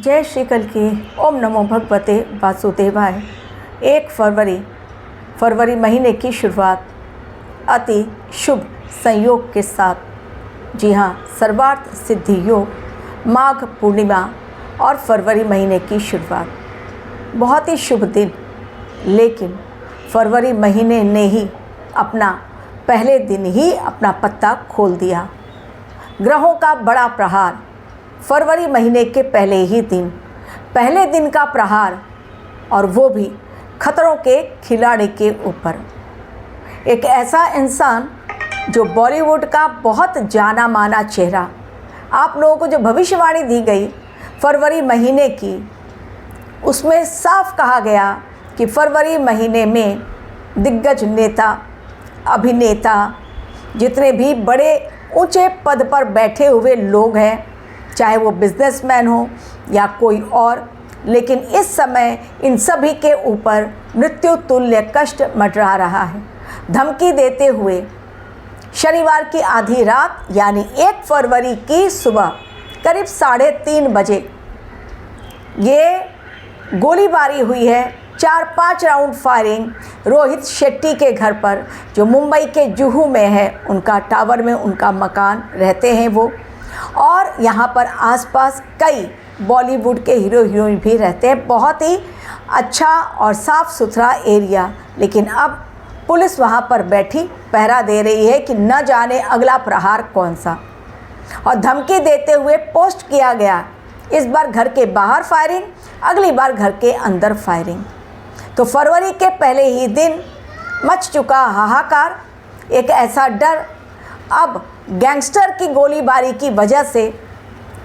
जय श्री कल की। ओम नमो भगवते वासुदेवाय। 1 फरवरी महीने की शुरुआत अति शुभ संयोग के साथ। जी हाँ, सर्वार्थ सिद्धि योग, माघ पूर्णिमा और फरवरी महीने की शुरुआत। बहुत ही शुभ दिन। लेकिन फरवरी महीने ने ही अपना पहले दिन ही अपना पत्ता खोल दिया। ग्रहों का बड़ा प्रहार फरवरी महीने के पहले दिन का प्रहार, और वो भी खतरों के खिलाड़ी के ऊपर। एक ऐसा इंसान जो बॉलीवुड का बहुत जाना माना चेहरा, आप लोगों को जो भविष्यवाणी दी गई फरवरी महीने की, उसमें साफ कहा गया कि फरवरी महीने में दिग्गज नेता, अभिनेता, जितने भी बड़े ऊंचे पद पर बैठे हुए लोग हैं, चाहे वो बिजनेसमैन हो या कोई और, लेकिन इस समय इन सभी के ऊपर मृत्यु तुल्य कष्ट मंडरा रहा है। धमकी देते हुए शनिवार की आधी रात यानी 1 फरवरी की सुबह करीब 3:30 बजे ये गोलीबारी हुई है। 4-5 राउंड फायरिंग रोहित शेट्टी के घर पर, जो मुंबई के जुहू में है, उनका टावर में उनका मकान रहते हैं वो, और यहाँ पर आसपास कई बॉलीवुड के हीरो हीरोइन भी रहते हैं। बहुत ही अच्छा और साफ़ सुथरा एरिया। लेकिन अब पुलिस वहाँ पर बैठी पहरा दे रही है कि न जाने अगला प्रहार कौन सा, और धमकी देते हुए पोस्ट किया गया, इस बार घर के बाहर फायरिंग, अगली बार घर के अंदर फायरिंग। तो फरवरी के पहले ही दिन मच चुका हाहाकार। एक ऐसा डर, अब गैंगस्टर की गोलीबारी की वजह से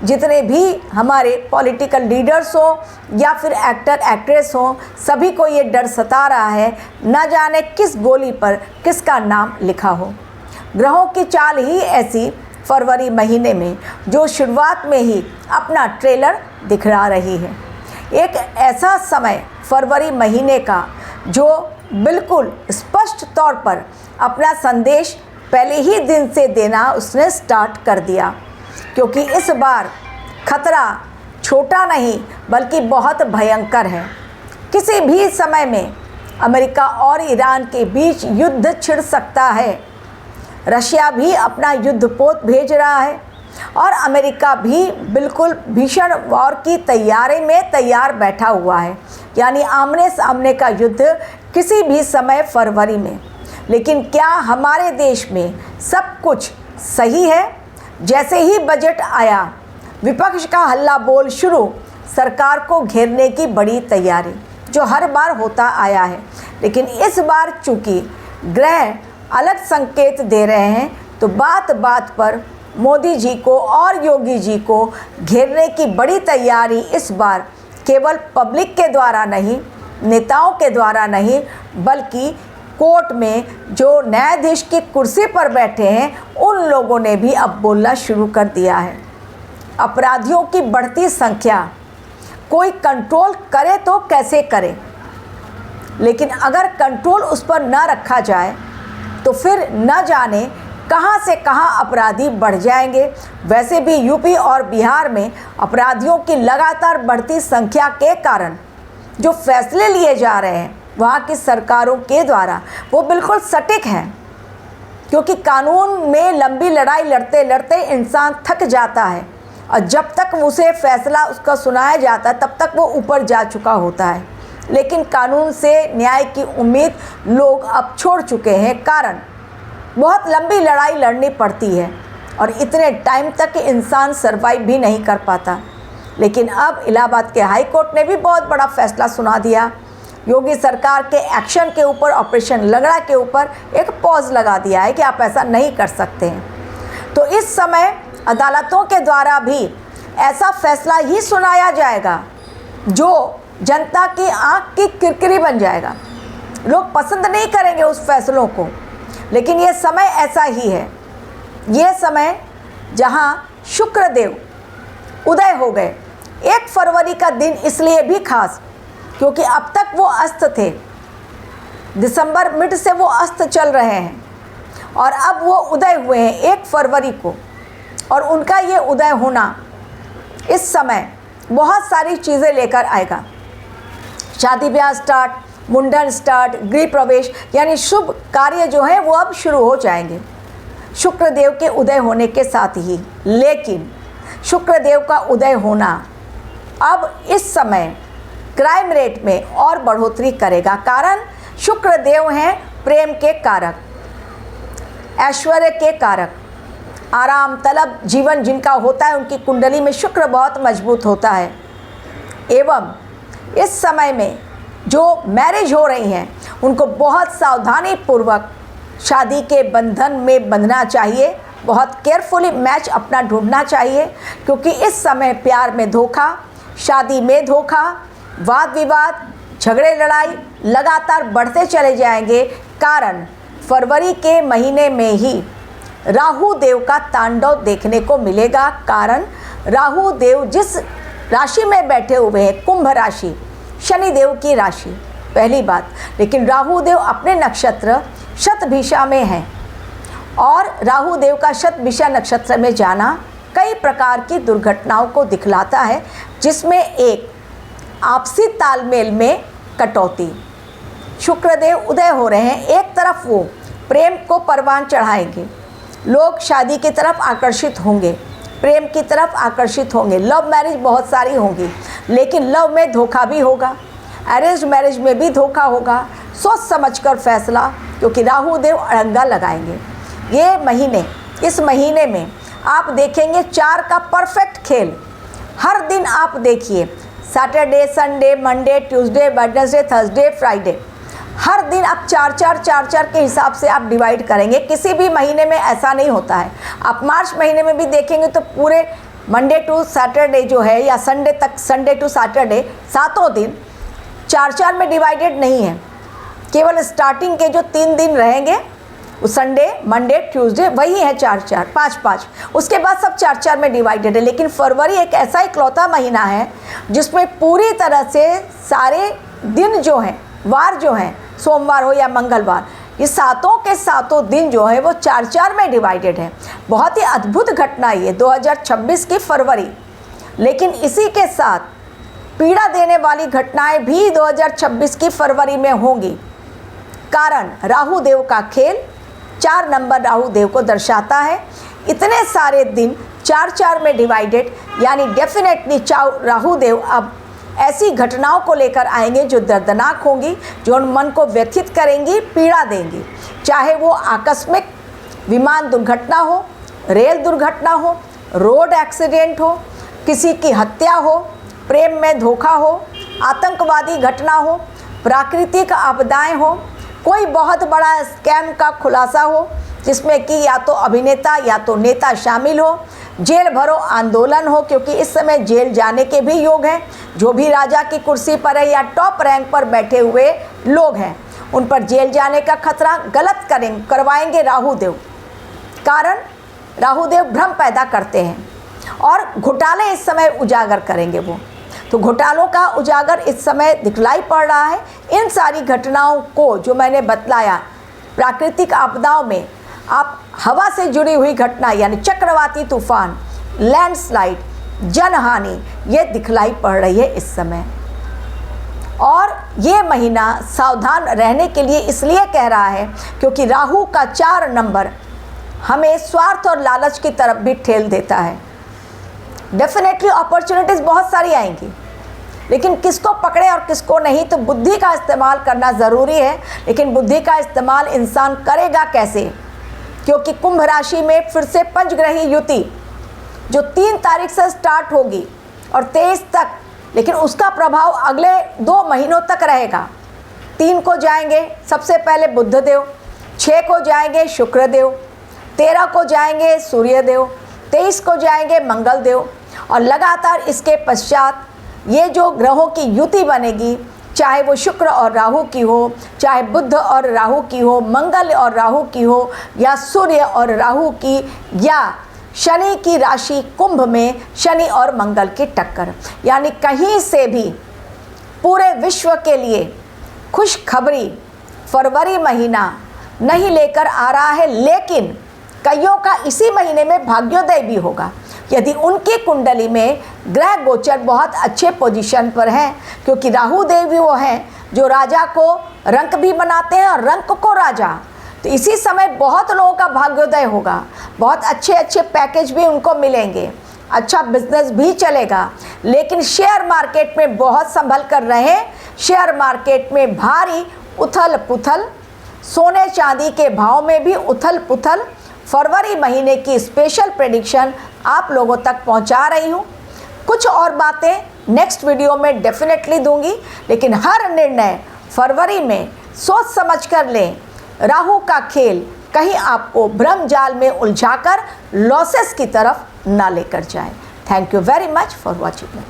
जितने भी हमारे पॉलिटिकल लीडर्स हो या फिर एक्टर एक्ट्रेस हो, सभी को ये डर सता रहा है, न जाने किस गोली पर किसका नाम लिखा हो। ग्रहों की चाल ही ऐसी फरवरी महीने में, जो शुरुआत में ही अपना ट्रेलर दिखला रही है। एक ऐसा समय फरवरी महीने का जो बिल्कुल स्पष्ट तौर पर अपना संदेश पहले ही दिन से देना उसने स्टार्ट कर दिया, क्योंकि इस बार खतरा छोटा नहीं बल्कि बहुत भयंकर है। किसी भी समय में अमेरिका और ईरान के बीच युद्ध छिड़ सकता है। रशिया भी अपना युद्धपोत भेज रहा है और अमेरिका भी बिल्कुल भीषण वॉर की तैयारी में तैयार बैठा हुआ है, यानी आमने सामने का युद्ध किसी भी समय फरवरी में। लेकिन क्या हमारे देश में सब कुछ सही है? जैसे ही बजट आया, विपक्ष का हल्ला बोल शुरू, सरकार को घेरने की बड़ी तैयारी, जो हर बार होता आया है। लेकिन इस बार चूंकि ग्रह अलग संकेत दे रहे हैं, तो बात बात पर मोदी जी को और योगी जी को घेरने की बड़ी तैयारी इस बार केवल पब्लिक के द्वारा नहीं, नेताओं के द्वारा नहीं, बल्कि कोर्ट में जो न्यायाधीश की कुर्सी पर बैठे हैं, उन लोगों ने भी अब बोलना शुरू कर दिया है। अपराधियों की बढ़ती संख्या कोई कंट्रोल करे तो कैसे करे, लेकिन अगर कंट्रोल उस पर न रखा जाए तो फिर न जाने कहां से कहां अपराधी बढ़ जाएंगे। वैसे भी यूपी और बिहार में अपराधियों की लगातार बढ़ती संख्या के कारण जो फैसले लिए जा रहे हैं वहाँ की सरकारों के द्वारा, वो बिल्कुल सटीक हैं, क्योंकि कानून में लंबी लड़ाई लड़ते लड़ते इंसान थक जाता है, और जब तक उसे फैसला उसका सुनाया जाता है तब तक वो ऊपर जा चुका होता है। लेकिन कानून से न्याय की उम्मीद लोग अब छोड़ चुके हैं, कारण बहुत लंबी लड़ाई लड़नी पड़ती है और इतने टाइम तक इंसान सर्वाइव भी नहीं कर पाता। लेकिन अब इलाहाबाद के हाई कोर्ट ने भी बहुत बड़ा फैसला सुना दिया। योगी सरकार के एक्शन के ऊपर, ऑपरेशन लंगड़ा के ऊपर एक पॉज लगा दिया है कि आप ऐसा नहीं कर सकते हैं। तो इस समय अदालतों के द्वारा भी ऐसा फैसला ही सुनाया जाएगा जो जनता की आंख की किरकिरी बन जाएगा। लोग पसंद नहीं करेंगे उस फैसलों को, लेकिन ये समय ऐसा ही है। ये समय जहां शुक्रदेव उदय हो गए। 1 फरवरी का दिन इसलिए भी खास क्योंकि अब तक वो अस्त थे, दिसंबर मिड से वो अस्त चल रहे हैं, और अब वो उदय हुए हैं 1 फरवरी को। और उनका ये उदय होना इस समय बहुत सारी चीज़ें लेकर आएगा। शादी ब्याह स्टार्ट, मुंडन स्टार्ट, गृह प्रवेश, यानी शुभ कार्य जो है वो अब शुरू हो जाएंगे शुक्रदेव के उदय होने के साथ ही। लेकिन शुक्रदेव का उदय होना अब इस समय क्राइम रेट में और बढ़ोतरी करेगा। कारण शुक्रदेव हैं प्रेम के कारक, ऐश्वर्य के कारक, आराम तलब जीवन जिनका होता है उनकी कुंडली में शुक्र बहुत मजबूत होता है। एवं इस समय में जो मैरिज हो रही हैं उनको बहुत सावधानी पूर्वक शादी के बंधन में बंधना चाहिए, बहुत केयरफुली मैच अपना ढूंढना चाहिए, क्योंकि इस समय प्यार में धोखा, शादी में धोखा, वाद विवाद, झगड़े लड़ाई लगातार बढ़ते चले जाएंगे। कारण फरवरी के महीने में ही राहु देव का तांडव देखने को मिलेगा। कारण राहु देव जिस राशि में बैठे हुए हैं, कुंभ राशि, शनि देव की राशि, पहली बात। लेकिन राहु देव अपने नक्षत्र शतभिषा में हैं और राहु देव का शतभिषा नक्षत्र में जाना कई प्रकार की दुर्घटनाओं को दिखलाता है, जिसमें एक आपसी तालमेल में कटौती। शुक्रदेव उदय हो रहे हैं, एक तरफ वो प्रेम को परवान चढ़ाएंगे, लोग शादी की तरफ आकर्षित होंगे, प्रेम की तरफ आकर्षित होंगे, लव मैरिज बहुत सारी होंगी, लेकिन लव में धोखा भी होगा, अरेंज मैरिज में भी धोखा होगा। सोच समझकर फैसला, क्योंकि राहु देव अड़ंगा लगाएंगे। ये महीने, इस महीने में आप देखेंगे 4 का परफेक्ट खेल। हर दिन आप देखिए, Saturday, Sunday, Monday, Tuesday, Wednesday, Thursday, Friday, हर दिन आप 4 के हिसाब से आप डिवाइड करेंगे। किसी भी महीने में ऐसा नहीं होता है। आप मार्च महीने में भी देखेंगे तो पूरे मंडे टू सैटरडे जो है, या संडे तक, संडे टू सैटरडे, 7 दिन 4 में डिवाइडेड नहीं है। केवल स्टार्टिंग के जो 3 दिन रहेंगे, वो संडे, मंडे, ट्यूसडे, वही है 4, 5। उसके बाद सब 4 में डिवाइडेड है। लेकिन फरवरी एक ऐसा इकलौता महीना है जिसमें पूरी तरह से सारे दिन जो हैं, वार जो हैं, सोमवार हो या मंगलवार, ये 7 के 7 दिन जो है वो 4 में डिवाइडेड है। बहुत ही अद्भुत घटना ये 2026 की फरवरी। लेकिन इसी के साथ पीड़ा देने वाली घटनाएं भी 2026 की फरवरी में होंगी। कारण राहु देव का खेल 4 नंबर राहु देव को दर्शाता है। इतने सारे दिन 4 में डिवाइडेड, यानी डेफिनेटली राहु देव अब ऐसी घटनाओं को लेकर आएंगे जो दर्दनाक होंगी, जो मन को व्यथित करेंगी, पीड़ा देंगी। चाहे वो आकस्मिक विमान दुर्घटना हो, रेल दुर्घटना हो, रोड एक्सीडेंट हो, किसी की हत्या हो, प्रेम में धोखा हो, आतंकवादी घटना हो, प्राकृतिक आपदाएं हो, कोई बहुत बड़ा स्कैम का खुलासा हो जिसमें कि या तो अभिनेता या तो नेता शामिल हो, जेल भरो आंदोलन हो, क्योंकि इस समय जेल जाने के भी योग हैं। जो भी राजा की कुर्सी पर है या टॉप रैंक पर बैठे हुए लोग हैं, उन पर जेल जाने का खतरा, गलत करवाएंगे राहु देव। कारण राहु देव भ्रम पैदा करते हैं और घोटाले इस समय उजागर करेंगे वो। तो घोटालों का उजागर इस समय दिखलाई पड़ रहा है। इन सारी घटनाओं को जो मैंने बतलाया, प्राकृतिक आपदाओं में आप हवा से जुड़ी हुई घटना, यानी चक्रवाती तूफान, लैंडस्लाइड, जनहानि, ये दिखलाई पड़ रही है इस समय। और ये महीना सावधान रहने के लिए इसलिए कह रहा है क्योंकि राहु का 4 नंबर हमें स्वार्थ और लालच की तरफ भी ठेल देता है। डेफिनेटली अपॉर्चुनिटीज़ बहुत सारी आएंगी, लेकिन किसको पकड़े और किसको नहीं, तो बुद्धि का इस्तेमाल करना ज़रूरी है। लेकिन बुद्धि का इस्तेमाल इंसान करेगा कैसे? क्योंकि कुंभ राशि में फिर से पंचग्रही युति जो 3 तारीख से स्टार्ट होगी और 23 तक, लेकिन उसका प्रभाव अगले 2 महीनों तक रहेगा। 3 को जाएंगे सबसे पहले बुधदेव, 6 को जाएंगे शुक्रदेव, 13 को जाएंगे सूर्यदेव, 23 को जाएंगे मंगलदेव, और लगातार इसके पश्चात ये जो ग्रहों की युति बनेगी, चाहे वो शुक्र और राहु की हो, चाहे बुध और राहु की हो, मंगल और राहु की हो, या सूर्य और राहु की, या शनि की राशि कुंभ में शनि और मंगल की टक्कर, यानी कहीं से भी पूरे विश्व के लिए खुशखबरी फरवरी महीना नहीं लेकर आ रहा है। लेकिन कईयों का इसी महीने में भाग्योदय भी होगा यदि उनकी कुंडली में ग्रह गोचर बहुत अच्छे पोजीशन पर हैं, क्योंकि राहु देव भी वो हैं जो राजा को रंक भी बनाते हैं और रंक को राजा। तो इसी समय बहुत लोगों का भाग्योदय होगा, बहुत अच्छे अच्छे पैकेज भी उनको मिलेंगे, अच्छा बिजनेस भी चलेगा। लेकिन शेयर मार्केट में बहुत संभल कर रहे। शेयर मार्केट में भारी उथल पुथल, सोने चांदी के भाव में भी उथल पुथल। फरवरी महीने की स्पेशल प्रेडिक्शन आप लोगों तक पहुंचा रही हूं। कुछ और बातें नेक्स्ट वीडियो में डेफिनेटली दूंगी, लेकिन हर निर्णय फरवरी में सोच समझ कर लें। राहु का खेल कहीं आपको भ्रम जाल में उलझाकर लॉसेस की तरफ ना लेकर जाए। Thank you very much for watching.